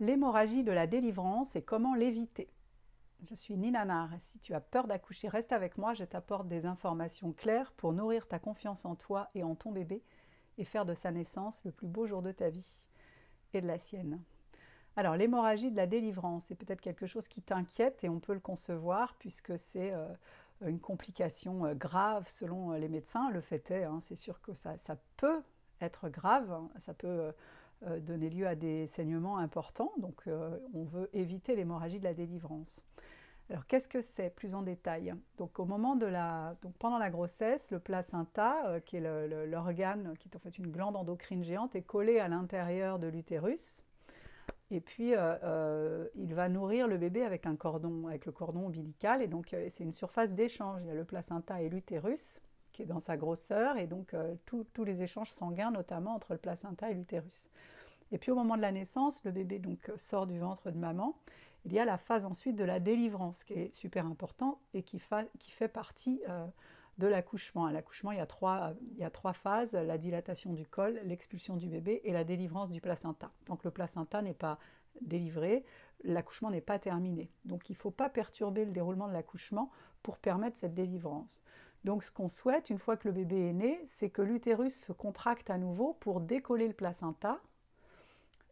L'hémorragie de la délivrance et comment l'éviter. Je suis Nina Nar. Si tu as peur d'accoucher, reste avec moi, je t'apporte des informations claires pour nourrir ta confiance en toi et en ton bébé et faire de sa naissance le plus beau jour de ta vie et de la sienne. Alors, l'hémorragie de la délivrance, c'est peut-être quelque chose qui t'inquiète et on peut le concevoir puisque c'est une complication grave selon les médecins. Le fait est, c'est sûr que ça peut être grave, ça peut donner lieu à des saignements importants, donc on veut éviter l'hémorragie de la délivrance. Alors qu'est-ce que c'est plus en détail? Donc pendant la grossesse, le placenta, qui est l'organe, qui est en fait une glande endocrine géante, est collé à l'intérieur de l'utérus. Et puis, il va nourrir le bébé avec un cordon, avec le cordon ombilical. Et donc, c'est une surface d'échange. Il y a le placenta et l'utérus qui est dans sa grosseur. Et donc, tous les échanges sanguins, notamment entre le placenta et l'utérus. Et puis, au moment de la naissance, le bébé donc, sort du ventre de maman. Il y a la phase ensuite de la délivrance qui est super importante et qui fait partie de l'accouchement. À l'accouchement, il y a trois phases, la dilatation du col, l'expulsion du bébé et la délivrance du placenta. Tant que le placenta n'est pas délivré, l'accouchement n'est pas terminé. Donc il ne faut pas perturber le déroulement de l'accouchement pour permettre cette délivrance. Donc ce qu'on souhaite, une fois que le bébé est né, c'est que l'utérus se contracte à nouveau pour décoller le placenta,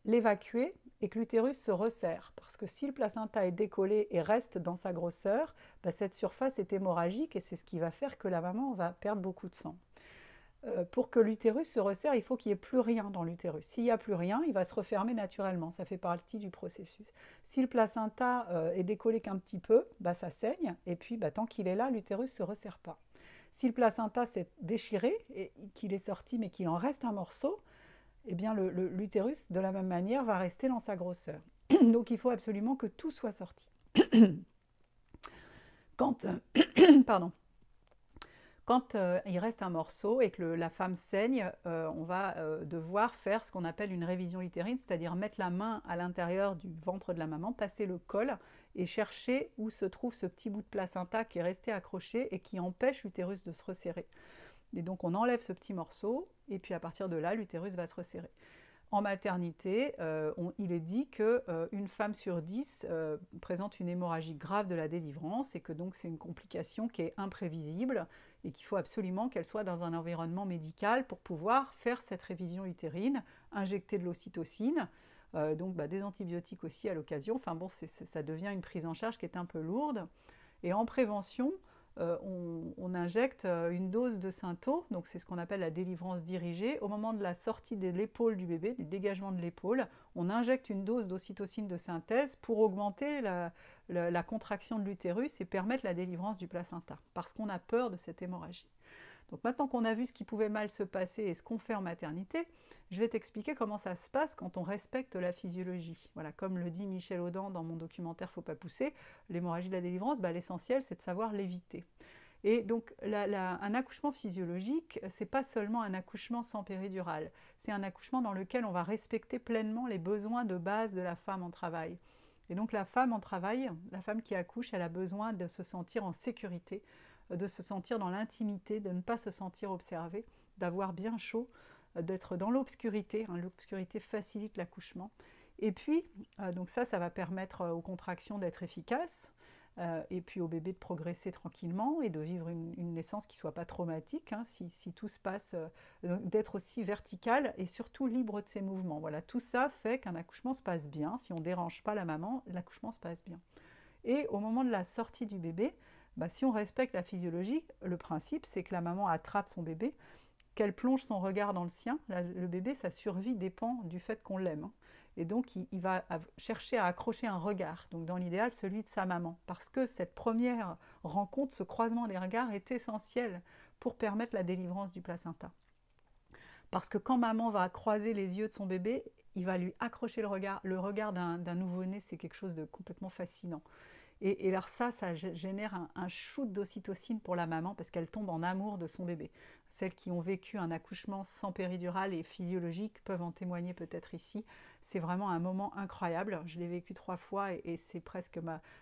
l'évacuer et que l'utérus se resserre. Parce que si le placenta est décollé et reste dans sa grosseur, cette surface est hémorragique et c'est ce qui va faire que la maman va perdre beaucoup de sang. Pour que l'utérus se resserre, il faut qu'il n'y ait plus rien dans l'utérus. S'il n'y a plus rien, il va se refermer naturellement. Ça fait partie du processus. Si le placenta est décollé qu'un petit peu, ça saigne. Et puis, tant qu'il est là, l'utérus ne se resserre pas. Si le placenta s'est déchiré et qu'il est sorti, mais qu'il en reste un morceau, eh bien l'utérus, de la même manière, va rester dans sa grosseur. Donc il faut absolument que tout soit sorti. Quand, quand il reste un morceau et que la femme saigne, on va devoir faire ce qu'on appelle une révision utérine, c'est-à-dire mettre la main à l'intérieur du ventre de la maman, passer le col et chercher où se trouve ce petit bout de placenta qui est resté accroché et qui empêche l'utérus de se resserrer. Et donc on enlève ce petit morceau, et puis à partir de là, l'utérus va se resserrer. En maternité, il est dit qu'une femme sur 10 présente une hémorragie grave de la délivrance, et que donc c'est une complication qui est imprévisible, et qu'il faut absolument qu'elle soit dans un environnement médical pour pouvoir faire cette révision utérine, injecter de l'ocytocine, donc des antibiotiques aussi à l'occasion. Enfin bon, ça devient une prise en charge qui est un peu lourde. Et en prévention, on injecte une dose de Synto, donc c'est ce qu'on appelle la délivrance dirigée. Au moment de la sortie de l'épaule du bébé, du dégagement de l'épaule, on injecte une dose d'ocytocine de synthèse pour augmenter la contraction de l'utérus et permettre la délivrance du placenta, parce qu'on a peur de cette hémorragie. Donc maintenant qu'on a vu ce qui pouvait mal se passer et ce qu'on fait en maternité, je vais t'expliquer comment ça se passe quand on respecte la physiologie. Voilà, comme le dit Michel Audin dans mon documentaire Faut pas pousser, l'hémorragie de la délivrance, l'essentiel c'est de savoir l'éviter. Et donc un accouchement physiologique, c'est pas seulement un accouchement sans péridurale, c'est un accouchement dans lequel on va respecter pleinement les besoins de base de la femme en travail. Et donc la femme en travail, la femme qui accouche, elle a besoin de se sentir en sécurité, de se sentir dans l'intimité, de ne pas se sentir observée, d'avoir bien chaud, d'être dans l'obscurité. L'obscurité facilite l'accouchement. Et puis, donc ça va permettre aux contractions d'être efficaces, et puis au bébé de progresser tranquillement et de vivre une naissance qui ne soit pas traumatique, si tout se passe, d'être aussi vertical et surtout libre de ses mouvements. Voilà, tout ça fait qu'un accouchement se passe bien. Si on ne dérange pas la maman, l'accouchement se passe bien. Et au moment de la sortie du bébé, si on respecte la physiologie, le principe c'est que la maman attrape son bébé, qu'elle plonge son regard dans le sien. Le bébé, sa survie dépend du fait qu'on l'aime. Et donc il va chercher à accrocher un regard, donc dans l'idéal celui de sa maman, parce que cette première rencontre, ce croisement des regards est essentiel pour permettre la délivrance du placenta. Parce que quand maman va croiser les yeux de son bébé, il va lui accrocher le regard. Le regard d'un nouveau-né, c'est quelque chose de complètement fascinant. Et alors ça génère un shoot d'ocytocine pour la maman parce qu'elle tombe en amour de son bébé. Celles qui ont vécu un accouchement sans péridurale et physiologique peuvent en témoigner peut-être ici. C'est vraiment un moment incroyable. Je l'ai vécu 3 fois et c'est presque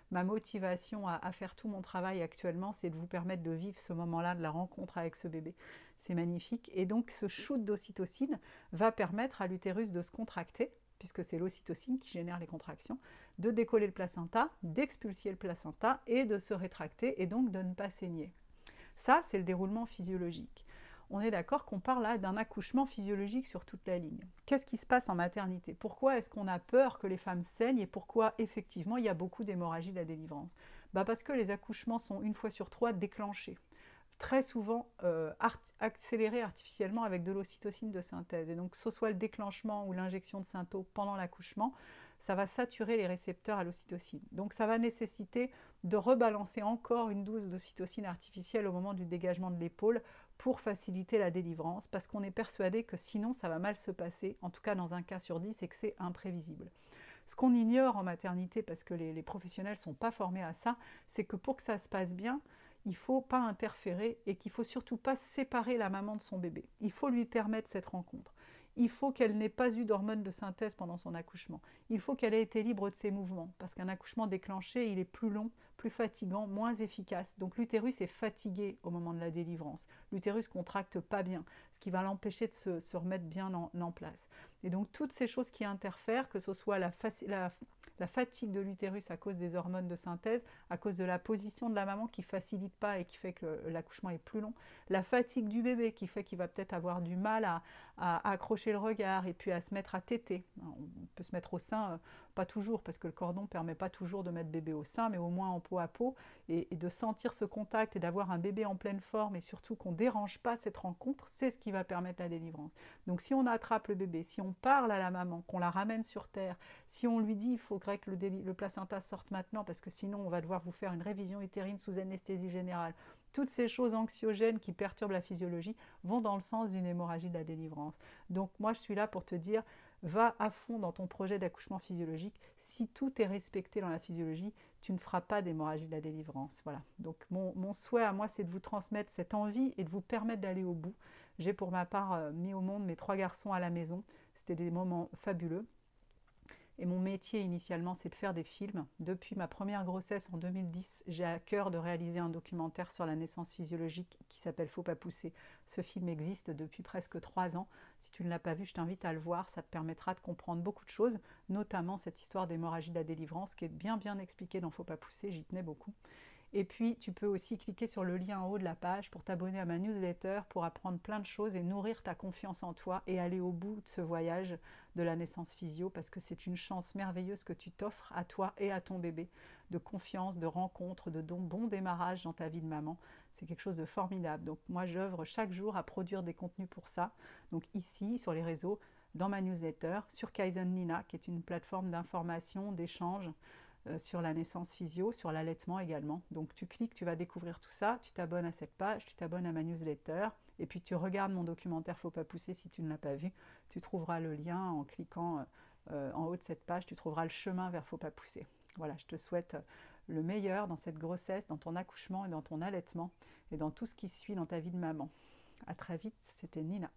ma motivation à faire tout mon travail actuellement, c'est de vous permettre de vivre ce moment-là, de la rencontre avec ce bébé. C'est magnifique. Et donc ce shoot d'ocytocine va permettre à l'utérus de se contracter. puisque c'est l'ocytocine qui génère les contractions, de décoller le placenta, d'expulser le placenta et de se rétracter et donc de ne pas saigner. Ça, c'est le déroulement physiologique. On est d'accord qu'on parle là d'un accouchement physiologique sur toute la ligne. Qu'est-ce qui se passe en maternité? Pourquoi est-ce qu'on a peur que les femmes saignent et pourquoi effectivement il y a beaucoup d'hémorragie de la délivrance? Parce que les accouchements sont une fois sur trois déclenchés, très souvent accélérés artificiellement avec de l'ocytocine de synthèse. Et donc que ce soit le déclenchement ou l'injection de Synto pendant l'accouchement, ça va saturer les récepteurs à l'ocytocine. Donc ça va nécessiter de rebalancer encore une dose d'ocytocine artificielle au moment du dégagement de l'épaule pour faciliter la délivrance, parce qu'on est persuadé que sinon ça va mal se passer, en tout cas dans un cas sur 10, et que c'est imprévisible. Ce qu'on ignore en maternité, parce que les professionnels ne sont pas formés à ça, c'est que pour que ça se passe bien, il ne faut pas interférer et qu'il ne faut surtout pas séparer la maman de son bébé. Il faut lui permettre cette rencontre. Il faut qu'elle n'ait pas eu d'hormones de synthèse pendant son accouchement. Il faut qu'elle ait été libre de ses mouvements, parce qu'un accouchement déclenché, il est plus long, plus fatigant, moins efficace. Donc l'utérus est fatigué au moment de la délivrance. L'utérus contracte pas bien, ce qui va l'empêcher de se remettre bien en place. Et donc toutes ces choses qui interfèrent, que ce soit la fatigue de l'utérus à cause des hormones de synthèse, à cause de la position de la maman qui ne facilite pas et qui fait que l'accouchement est plus long, la fatigue du bébé qui fait qu'il va peut-être avoir du mal à accrocher le regard et puis à se mettre à téter. On peut se mettre au sein, pas toujours, parce que le cordon ne permet pas toujours de mettre bébé au sein, mais au moins en peau à peau, et de sentir ce contact et d'avoir un bébé en pleine forme, et surtout qu'on ne dérange pas cette rencontre, c'est ce qui va permettre la délivrance. Donc si on attrape le bébé, si on parle à la maman, qu'on la ramène sur terre, si on lui dit il faudrait que le placenta sorte maintenant, parce que sinon on va devoir vous faire une révision utérine sous anesthésie générale, toutes ces choses anxiogènes qui perturbent la physiologie vont dans le sens d'une hémorragie de la délivrance. Donc moi je suis là pour te dire, va à fond dans ton projet d'accouchement physiologique. Si tout est respecté dans la physiologie, tu ne feras pas d'hémorragie de la délivrance. Voilà. Donc mon souhait à moi, c'est de vous transmettre cette envie et de vous permettre d'aller au bout. J'ai pour ma part mis au monde mes 3 garçons à la maison. C'était des moments fabuleux. Et mon métier initialement, c'est de faire des films. Depuis ma première grossesse en 2010, j'ai à cœur de réaliser un documentaire sur la naissance physiologique qui s'appelle Faut pas pousser. Ce film existe depuis presque 3 ans. Si tu ne l'as pas vu, je t'invite à le voir. Ça te permettra de comprendre beaucoup de choses, notamment cette histoire d'hémorragie de la délivrance qui est bien expliquée dans Faut pas pousser. J'y tenais beaucoup. Et puis, tu peux aussi cliquer sur le lien en haut de la page pour t'abonner à ma newsletter, pour apprendre plein de choses et nourrir ta confiance en toi et aller au bout de ce voyage de la naissance physio, parce que c'est une chance merveilleuse que tu t'offres à toi et à ton bébé, de confiance, de rencontre, de bon démarrage dans ta vie de maman. C'est quelque chose de formidable. Donc moi, j'œuvre chaque jour à produire des contenus pour ça. Donc ici, sur les réseaux, dans ma newsletter, sur Kaizen Nina, qui est une plateforme d'information, d'échange, sur la naissance physio, sur l'allaitement également. Donc tu cliques, tu vas découvrir tout ça, tu t'abonnes à cette page, tu t'abonnes à ma newsletter, et puis tu regardes mon documentaire Faut pas pousser si tu ne l'as pas vu. Tu trouveras le lien en cliquant en haut de cette page, tu trouveras le chemin vers Faut pas pousser. Voilà, je te souhaite le meilleur dans cette grossesse, dans ton accouchement et dans ton allaitement, et dans tout ce qui suit dans ta vie de maman. À très vite, c'était Nina.